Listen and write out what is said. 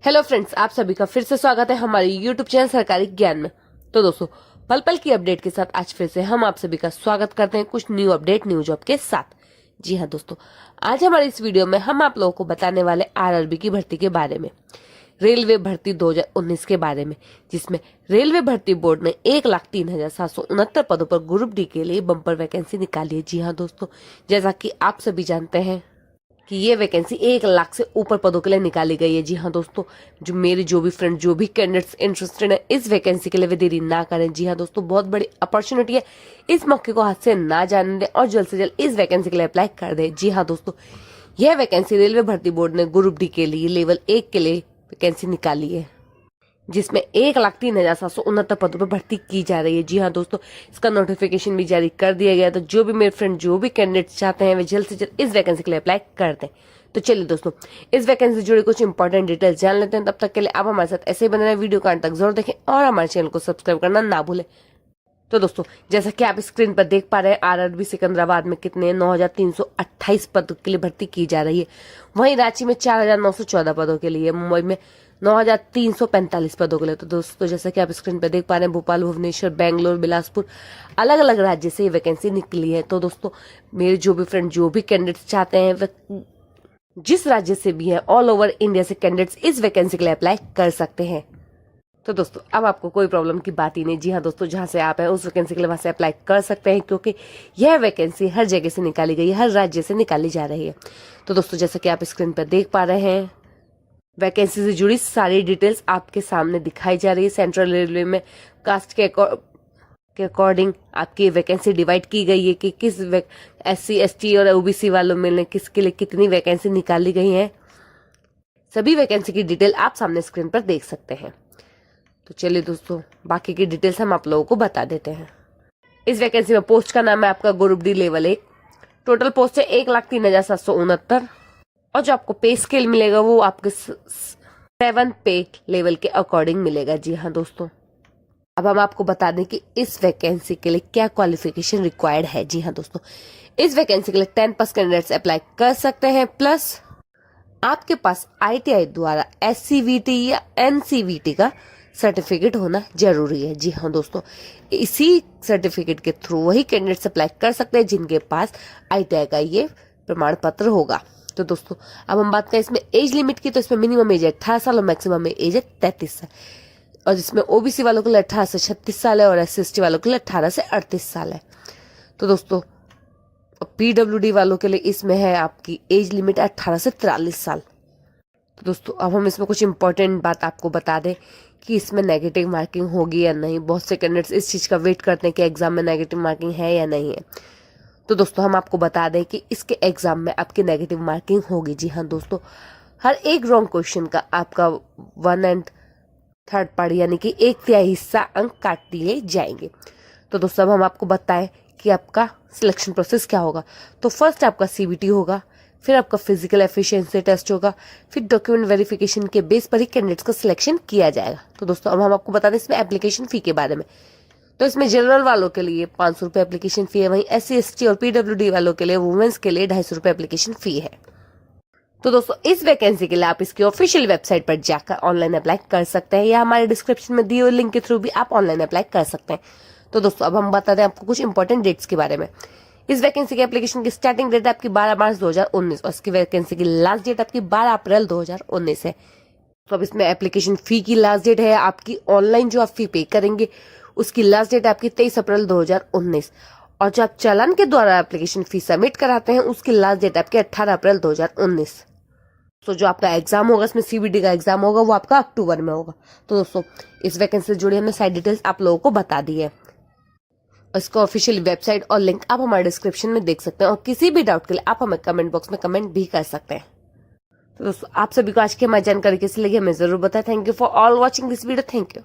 Hello friends, आप सभी का फिर से स्वागत है हमारे यूट्यूब चैनल सरकारी ज्ञान में। तो दोस्तों, पल पल की अपडेट के साथ आज फिर से हम आप सभी का स्वागत करते हैं कुछ न्यू अपडेट न्यू जॉब के साथ। जी हाँ दोस्तों, आज हमारे इस वीडियो में हम आप लोगों को बताने वाले आरआरबी की भर्ती के बारे में, रेलवे भर्ती 2019 के बारे में, जिसमें रेलवे भर्ती बोर्ड ने 1,03,769 पदों पर ग्रुप डी के लिए बम्पर वैकेंसी निकाली है। जी हाँ दोस्तों, जैसा कि आप सभी जानते हैं कि ये वैकेंसी 1,00,000 से ऊपर पदों के लिए निकाली गई है। जी हाँ दोस्तों, जो भी फ्रेंड, जो भी कैंडिडेट्स इंटरेस्टेड है इस वैकेंसी के लिए वे देरी ना करें। जी हाँ दोस्तों, बहुत बड़ी अपॉर्चुनिटी है, इस मौके को हाथ से ना जाने दें और जल्द से जल्द इस वैकेंसी के लिए अप्लाई कर दें। जी हाँ दोस्तों, यह वैकेंसी रेलवे भर्ती बोर्ड ने ग्रुप डी के लिए लेवल 1 के लिए वैकेंसी निकाली है, जिसमें 1,03,769 पदों पर भर्ती की जा रही है। जी हाँ दोस्तों, इसका नोटिफिकेशन भी जारी कर दिया गया। तो जो भी मेरे फ्रेंड, जो भी कैंडिडेट्स चाहते हैं वे जल्द से जल्द इस वैकेंसी के लिए अप्लाई कर दें। तो चलिए दोस्तों, इस वैकेंसी से जुड़ी कुछ इंपॉर्टेंट डिटेल्स जान लेते हैं। तब तक के लिए आप हमारे साथ ऐसे ही बने रहें, वीडियो का अंत तक जरूर देखें और हमारे चैनल को सब्सक्राइब करना ना भूलें। तो दोस्तों, जैसा कि आप स्क्रीन पर देख पा रहे हैं, आरआरबी सिकंदराबाद में कितने 9,328 पदों के लिए भर्ती की जा रही है। वहीं रांची में 4,914 पदों के लिए, मुंबई में 9,345 पदों के लिए। तो दोस्तों, जैसा कि आप स्क्रीन पर देख पा रहे हैं, भोपाल, भुवनेश्वर, बेंगलोर, बिलासपुर, अलग अलग राज्य से ये वैकेंसी निकली है। तो दोस्तों, मेरे जो भी फ्रेंड, जो भी कैंडिडेट्स चाहते हैं, वे जिस राज्य से भी है, ऑल ओवर इंडिया से कैंडिडेट्स इस वैकेंसी के लिए अप्लाई कर सकते हैं। तो दोस्तों, अब आपको कोई प्रॉब्लम की बात ही नहीं। जी हाँ दोस्तों, जहां से आप हैं उस वैकेंसी के लिए वहां से अप्लाई कर सकते हैं, क्योंकि यह वैकेंसी हर जगह से निकाली गई है, हर राज्य से निकाली जा रही है। तो दोस्तों, जैसा कि आप स्क्रीन पर देख पा रहे हैं, वैकेंसी से जुड़ी सारी डिटेल्स आपके सामने दिखाई जा रही है। सेंट्रल रेलवे में कास्ट के अकॉर्डिंग आपकी वैकेंसी डिवाइड की गई है कि किस SC ST और OBC वालों में किसके लिए कितनी वैकेंसी निकाली गई है। सभी वैकेंसी की डिटेल आप सामने स्क्रीन पर देख सकते हैं। तो चलिए दोस्तों, बाकी की डिटेल्स हम आप लोगों को बता देते हैं। इस वैकेंसी में पोस्ट का नाम है आपका group D level 1। Total post है 1,03,769 और जो आपको पे स्केल मिलेगा वो आपके 7 पे लेवल के अकॉर्डिंग मिलेगा। जी हाँ दोस्तों, अब हम आपको बता दें कि इस वैकेंसी के लिए क्या क्वालिफिकेशन रिक्वायर्ड है। जी हाँ दोस्तों, इस वैकेंसी के लिए 10+ कैंडिडेट्स अप्लाई कर सकते हैं, प्लस आपके पास ITI द्वारा SCVT या NCVT का सर्टिफिकेट होना जरूरी है। जी हाँ दोस्तों, इसी सर्टिफिकेट के थ्रू वही कैंडिडेट्स अप्लाई कर सकते हैं जिनके पास ITI का ये प्रमाण पत्र होगा। तो दोस्तों, अब हम बात करें इसमें एज लिमिट की, तो इसमें मिनिमम एज है 18 साल और मैक्सिमम एज है 33 साल। और जिसमें OBC वालों के लिए 18 से 36 साल है और SC ST वालों के लिए 18 से 38 साल है। तो दोस्तों, PWD वालों के लिए इसमें है आपकी एज लिमिट 18 से 43 साल। तो दोस्तों, अब हम इसमें कुछ इंपॉर्टेंट बात आपको बता दें कि इसमें नेगेटिव मार्किंग होगी या नहीं। बहुत से कैंडिडेट्स इस चीज का वेट करते हैं कि एग्जाम में नेगेटिव मार्किंग है या नहीं है। तो दोस्तों, हम आपको बता दें कि इसके एग्जाम में आपकी नेगेटिव मार्किंग होगी। जी हाँ दोस्तों, हर एक रॉन्ग क्वेश्चन का आपका 1/3 पार्ट यानी कि 1/3 हिस्सा अंक काट दिए जाएंगे। तो दोस्तों, अब हम आपको बताएं कि आपका सिलेक्शन प्रोसेस क्या होगा। तो फर्स्ट आपका CBT होगा, फिर आपका फिजिकल एफिशिएंसी टेस्ट होगा, फिर डॉक्यूमेंट वेरिफिकेशन के बेस पर ही कैंडिडेट्स का सिलेक्शन किया जाएगा। तो दोस्तों, अब हम आपको बता दें इसमें एप्लीकेशन फी के बारे में। तो इसमें जनरल वालों के लिए 500 रुपये एप्लीकेशन फी है, वहीं SC ST और PWD वालों के लिए, वुमेन्स के लिए 250 रुपये एप्लीकेशन फी है। तो दोस्तों, इस वैकेंसी के लिए आप इसकी ऑफिशियल वेबसाइट पर जाकर ऑनलाइन अप्लाई कर सकते हैं, या हमारे डिस्क्रिप्शन में दिए हुए लिंक के थ्रू भी आप ऑनलाइन अप्लाई कर सकते हैं। तो दोस्तों, अब हम बता दें आपको कुछ इंपॉर्टेंट डेट्स के बारे में। इस वैकेंसी के एप्लीकेशन की स्टार्टिंग डेट आपकी 12 मार्च 2019 और इसकी वैकेंसी की लास्ट डेट आपकी 12 अप्रैल 2019 है। तो अब इसमें एप्लीकेशन फी की लास्ट डेट है आपकी, ऑनलाइन जो आप फी पे करेंगे उसकी लास्ट डेट आपकी 23 अप्रैल 2019, और जो आप चालान के द्वारा एप्लीकेशन फी सबमिट कराते हैं उसकी लास्ट डेट आपकी 18 अप्रैल 2019। तो जो आपका एग्जाम होगा, इसमें CBT का एग्जाम होगा, वो आपका अक्टूबर में होगा। तो दोस्तों, इस वैकेंसी से जुड़ी हमने सारी डिटेल्स आप लोगों को बता दी है। इसका ऑफिशियल वेबसाइट और लिंक आप हमारे डिस्क्रिप्शन में देख सकते हैं, और किसी भी डाउट के लिए आप हमें कमेंट बॉक्स में कमेंट भी कर सकते हैं। तो दोस्तों, आप सभी को आज की हमारी जानकारी कैसी लगी हमें जरूर बताएं। Thank you for all watching this video. Thank you.